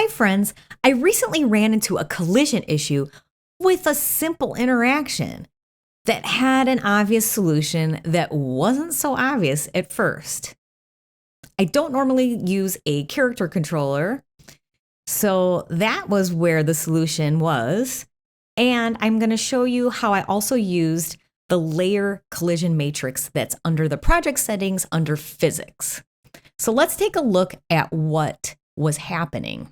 Hi friends, I recently ran into a collision issue with a simple interaction that had an obvious solution that wasn't so obvious at first. I don't normally use a character controller, so that was where the solution was. And I'm going to show you how I also used the layer collision matrix that's under the project settings under physics. So let's take a look at what was happening.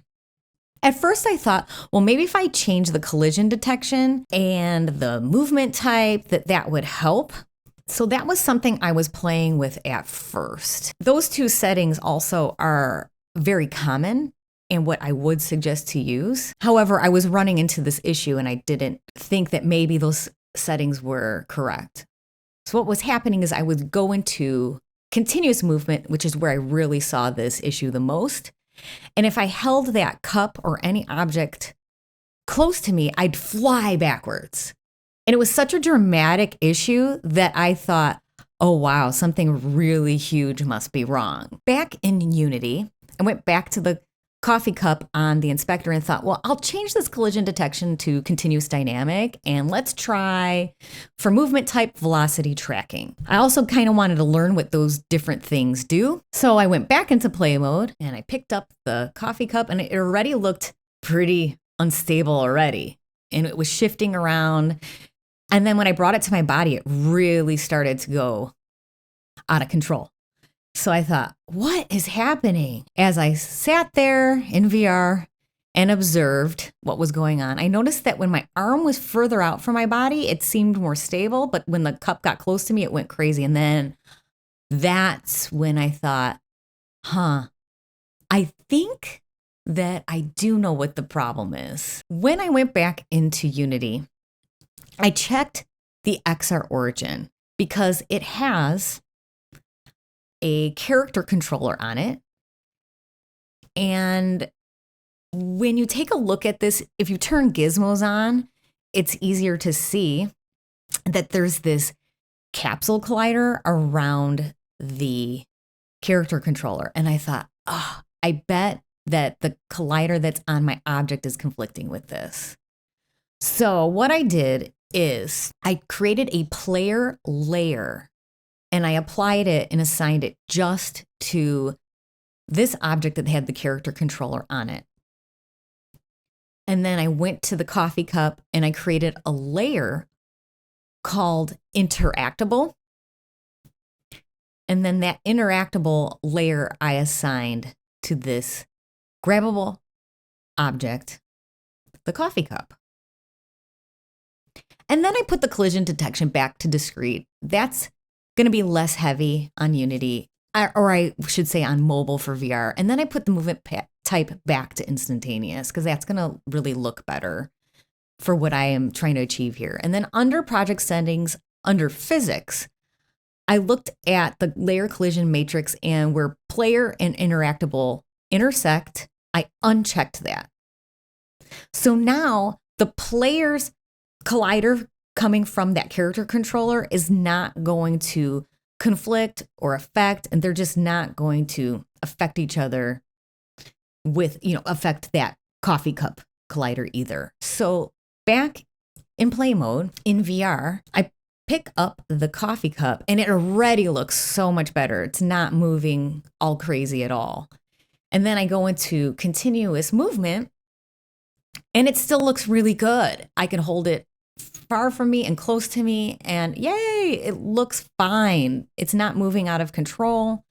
At first I thought, well, maybe if I change the collision detection and the movement type, that would help. So that was something I was playing with at first. Those two settings also are very common and what I would suggest to use. However, I was running into this issue and I didn't think that maybe those settings were correct. So what was happening is I would go into continuous movement, which is where I really saw this issue the most. And if I held that cup or any object close to me, I'd fly backwards. And it was such a dramatic issue that I thought, oh, wow, something really huge must be wrong. Back in Unity, I went back to the coffee cup on the inspector and thought, well, I'll change this collision detection to continuous dynamic and let's try for movement type velocity tracking. I also kind of wanted to learn what those different things do. So I went back into play mode and I picked up the coffee cup and it already looked pretty unstable already. And it was shifting around. And then when I brought it to my body, it really started to go out of control. So I thought, what is happening? As I sat there in VR and observed what was going on, I noticed that when my arm was further out from my body, it seemed more stable. But when the cup got close to me, it went crazy. And then that's when I thought, I think that I do know what the problem is. When I went back into Unity, I checked the XR origin because it has a character controller on it. And when you take a look at this, if you turn gizmos on, it's easier to see that there's this capsule collider around the character controller. And I thought, I bet that the collider that's on my object is conflicting with this. So what I did is I created a player layer and I applied it and assigned it just to this object that had the character controller on it. And then I went to the coffee cup and I created a layer called interactable. And then that interactable layer I assigned to this grabbable object, the coffee cup. And then I put the collision detection back to discrete. That's going to be less heavy on Unity, or I should say on mobile for VR. And then I put the movement type back to instantaneous because that's going to really look better for what I am trying to achieve here. And then under project settings, under physics, I looked at the layer collision matrix and where player and interactable intersect, I unchecked that. So now the player's collider coming from that character controller is not going to conflict or affect, and they're just not going to affect each other with, affect that coffee cup collider either. So back in play mode in VR, I pick up the coffee cup and it already looks so much better. It's not moving all crazy at all. And then I go into continuous movement and it still looks really good. I can hold it far from me and close to me and yay, it looks fine. It's not moving out of control.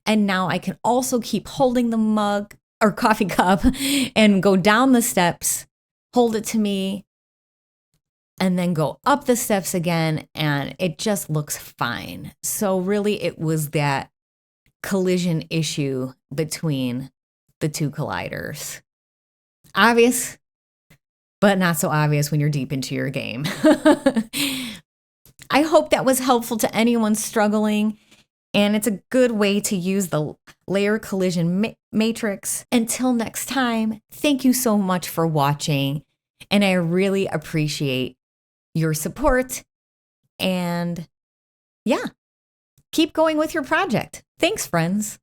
And now I can also keep holding the mug or coffee cup and go down the steps, hold it to me, and then go up the steps again. And it just looks fine. So really it was that collision issue between the two colliders. Obvious, but not so obvious when you're deep into your game. I hope that was helpful to anyone struggling, and it's a good way to use the layer collision matrix. Until next time, thank you so much for watching, and I really appreciate your support, and keep going with your project. Thanks, friends.